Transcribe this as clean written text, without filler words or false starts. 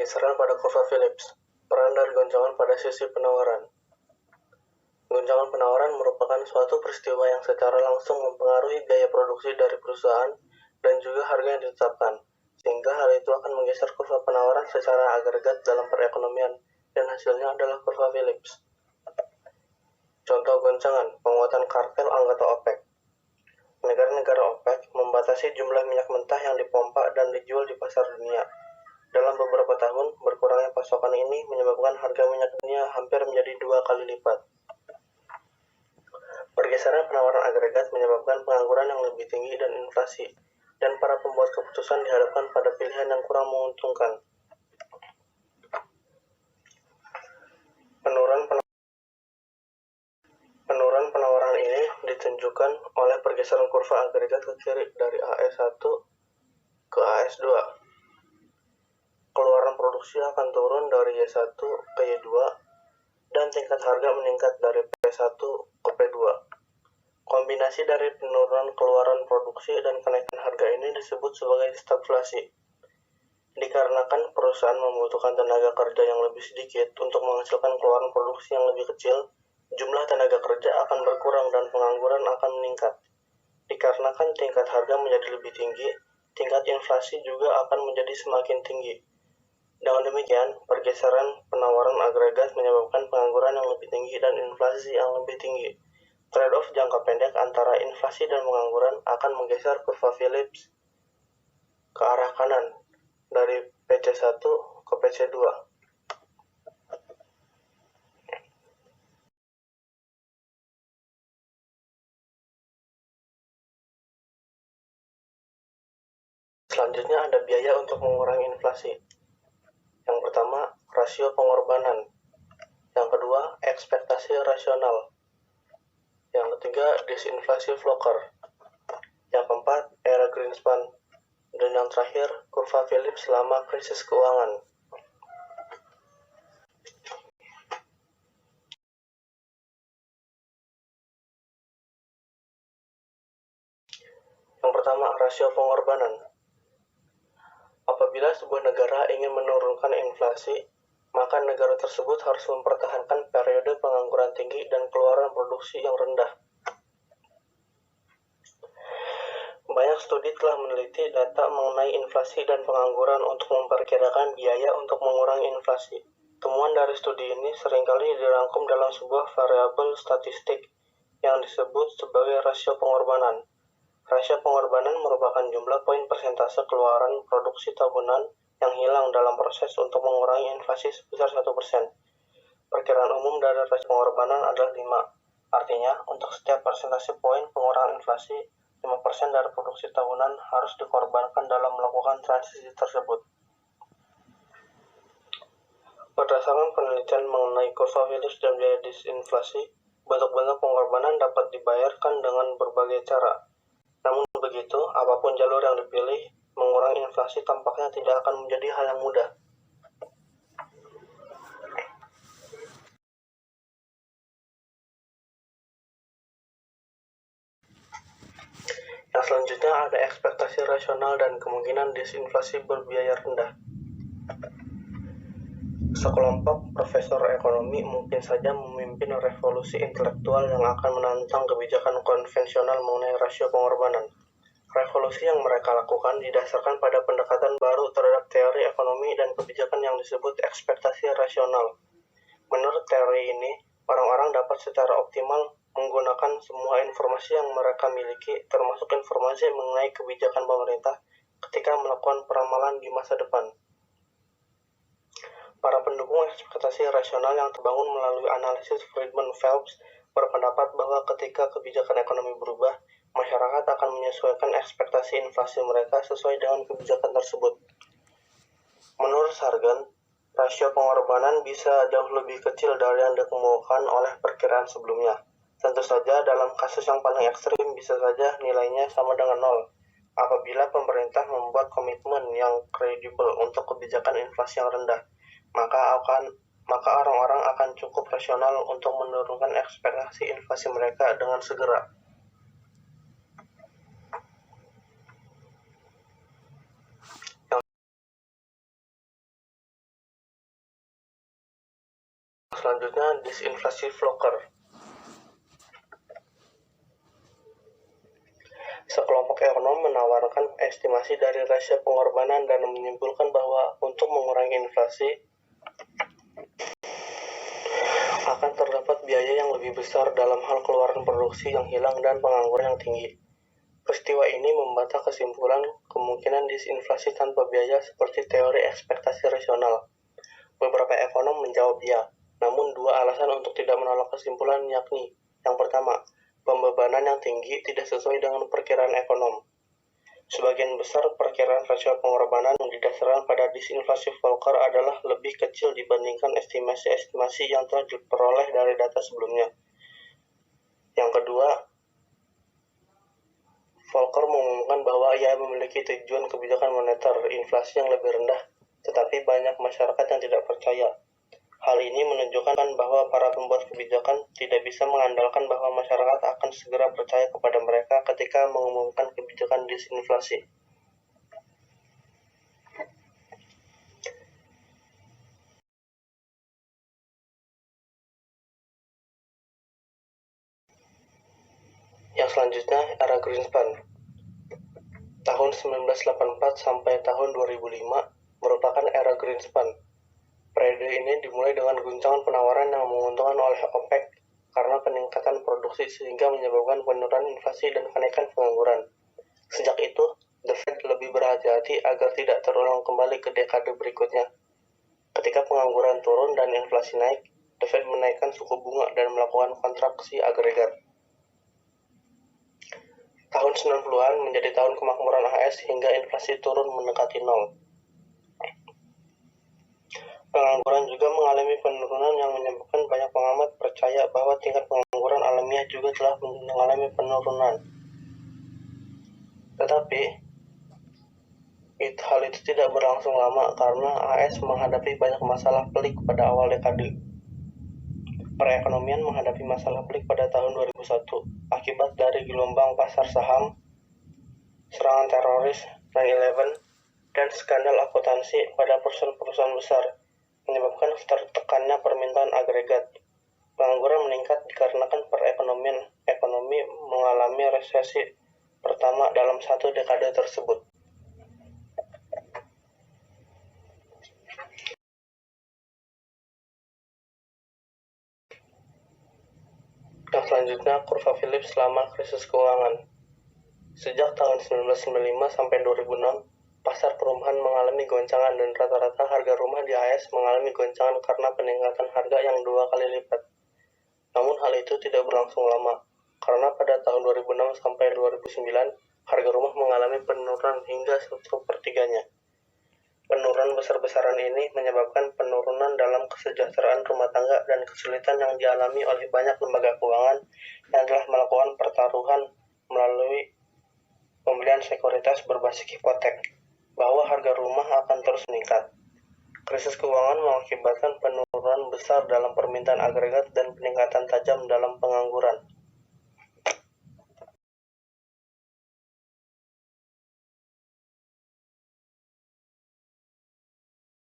Pergeseran pada kurva Phillips. Peran dari goncangan pada sisi penawaran. Goncangan penawaran merupakan suatu peristiwa yang secara langsung mempengaruhi biaya produksi dari perusahaan dan juga harga yang ditetapkan, sehingga hal itu akan menggeser kurva penawaran secara agregat dalam perekonomian, dan hasilnya adalah kurva Phillips. Contoh goncangan, penguatan kartel anggota OPEC. Negara-negara OPEC membatasi jumlah minyak mentah yang dipompa dan dijual di pasar dunia. Dalam beberapa tahun, berkurangnya pasokan ini menyebabkan harga minyak dunia hampir menjadi 2 kali lipat. Pergeseran penawaran agregat menyebabkan pengangguran yang lebih tinggi dan inflasi, dan para pembuat keputusan dihadapkan pada pilihan yang kurang menguntungkan. Penurunan penawaran ini ditunjukkan oleh pergeseran kurva agregat ke kiri dari AS1 ke AS2. Keluaran produksi akan turun dari Y1 ke Y2, dan tingkat harga meningkat dari P1 ke P2. Kombinasi dari penurunan keluaran produksi dan kenaikan harga ini disebut sebagai stagflasi. Dikarenakan perusahaan membutuhkan tenaga kerja yang lebih sedikit untuk menghasilkan keluaran produksi yang lebih kecil, jumlah tenaga kerja akan berkurang dan pengangguran akan meningkat. Dikarenakan tingkat harga menjadi lebih tinggi, tingkat inflasi juga akan menjadi semakin tinggi. Dengan demikian, pergeseran penawaran agregat menyebabkan pengangguran yang lebih tinggi dan inflasi yang lebih tinggi. Trade-off jangka pendek antara inflasi dan pengangguran akan menggeser kurva Phillips ke arah kanan, dari PC1 ke PC2. Selanjutnya ada biaya untuk mengurangi inflasi. Yang pertama, rasio pengorbanan. Yang kedua, ekspektasi rasional. Yang ketiga, disinflasi Volcker. Yang keempat, era Greenspan. Dan yang terakhir, kurva Phillips selama krisis keuangan. Yang pertama, rasio pengorbanan. Apabila sebuah negara ingin menurunkan inflasi, maka negara tersebut harus mempertahankan periode pengangguran tinggi dan keluaran produksi yang rendah. Banyak studi telah meneliti data mengenai inflasi dan pengangguran untuk memperkirakan biaya untuk mengurangi inflasi. Temuan dari studi ini seringkali dirangkum dalam sebuah variabel statistik yang disebut sebagai rasio pengorbanan. Rasio pengorbanan merupakan jumlah poin persentase keluaran produksi tahunan yang hilang dalam proses untuk mengurangi inflasi sebesar 1%. Perkiraan umum dari rasio pengorbanan adalah 5. Artinya, untuk setiap persentase poin pengurangan inflasi, 5% dari produksi tahunan harus dikorbankan dalam melakukan transisi tersebut. Berdasarkan penelitian mengenai kurva Phillips dan biaya disinflasi, bentuk-bentuk pengorbanan dapat dibayarkan dengan berbagai cara. Namun begitu, apapun jalur yang dipilih, mengurangi inflasi tampaknya tidak akan menjadi hal yang mudah. Yang selanjutnya ada ekspektasi rasional dan kemungkinan disinflasi berbiaya rendah. Sekelompok profesor ekonomi mungkin saja memimpin revolusi intelektual yang akan menantang kebijakan konvensional mengenai rasio pengorbanan. Revolusi yang mereka lakukan didasarkan pada pendekatan baru terhadap teori ekonomi dan kebijakan yang disebut ekspektasi rasional. Menurut teori ini, orang-orang dapat secara optimal menggunakan semua informasi yang mereka miliki, termasuk informasi mengenai kebijakan pemerintah, ketika melakukan peramalan di masa depan. Para pendukung ekspektasi rasional yang terbangun melalui analisis Friedman Phelps berpendapat bahwa ketika kebijakan ekonomi berubah, masyarakat akan menyesuaikan ekspektasi inflasi mereka sesuai dengan kebijakan tersebut. Menurut Sargan, rasio pengorbanan bisa jauh lebih kecil dari yang dikemukakan oleh perkiraan sebelumnya. Tentu saja dalam kasus yang paling ekstrim bisa saja nilainya sama dengan 0. Apabila pemerintah membuat komitmen yang kredibel untuk kebijakan inflasi yang rendah, maka orang-orang akan cukup rasional untuk menurunkan ekspektasi inflasi mereka dengan segera. Selanjutnya, disinflasi Volcker. Sekelompok ekonom menawarkan estimasi dari rasio pengorbanan dan menyimpulkan bahwa untuk mengurangi inflasi akan terdapat biaya yang lebih besar dalam hal keluaran produksi yang hilang dan pengangguran yang tinggi. Peristiwa ini membantah kesimpulan kemungkinan disinflasi tanpa biaya seperti teori ekspektasi rasional. Beberapa ekonom menjawab ya, namun dua alasan untuk tidak menolak kesimpulan yakni, yang pertama, pembebanan yang tinggi tidak sesuai dengan perkiraan ekonom. Sebagian besar perkiraan rasio pengorbanan yang didasarkan pada disinflasi Volcker adalah lebih kecil dibandingkan estimasi-estimasi yang telah diperoleh dari data sebelumnya. Yang kedua, Volcker mengumumkan bahwa ia memiliki tujuan kebijakan moneter inflasi yang lebih rendah, tetapi banyak masyarakat yang tidak percaya. Hal ini menunjukkan bahwa para pembuat kebijakan tidak bisa mengandalkan bahwa masyarakat akan segera percaya kepada mereka ketika mengumumkan kebijakan disinflasi. Yang selanjutnya, era Greenspan. Tahun 1984 sampai tahun 2005 merupakan era Greenspan. Periode ini dimulai dengan guncangan penawaran yang menguntungkan oleh OPEC karena peningkatan produksi sehingga menyebabkan penurunan inflasi dan kenaikan pengangguran. Sejak itu, The Fed lebih berhati-hati agar tidak terulang kembali ke dekade berikutnya. Ketika pengangguran turun dan inflasi naik, The Fed menaikkan suku bunga dan melakukan kontraksi agregat. Tahun 90-an menjadi tahun kemakmuran AS hingga inflasi turun mendekati nol. Pengangguran juga mengalami penurunan yang menyebabkan banyak pengamat percaya bahwa tingkat pengangguran alamiah juga telah mengalami penurunan. Tetapi, hal itu tidak berlangsung lama karena AS menghadapi banyak masalah pelik pada awal dekade. Perekonomian menghadapi masalah pelik pada tahun 2001 akibat dari gelombang pasar saham, serangan teroris 9/11, dan skandal akuntansi pada perusahaan-perusahaan besar, menyebabkan tertekannya permintaan agregat. Pengangguran meningkat dikarenakan ekonomi mengalami resesi pertama dalam satu dekade tersebut. Yang selanjutnya, kurva Phillips selama krisis keuangan. Sejak tahun 1995 sampai 2006, pasar perumahan mengalami goncangan dan rata-rata harga rumah di AS mengalami goncangan karena peningkatan harga yang 2 kali lipat. Namun hal itu tidak berlangsung lama, karena pada tahun 2006 sampai 2009, harga rumah mengalami penurunan hingga 1/3-nya. Penurunan besar-besaran ini menyebabkan penurunan dalam kesejahteraan rumah tangga dan kesulitan yang dialami oleh banyak lembaga keuangan yang telah melakukan pertaruhan melalui pembelian sekuritas berbasis hipotek, bahwa harga rumah akan terus meningkat. Krisis keuangan mengakibatkan penurunan besar dalam permintaan agregat dan peningkatan tajam dalam pengangguran.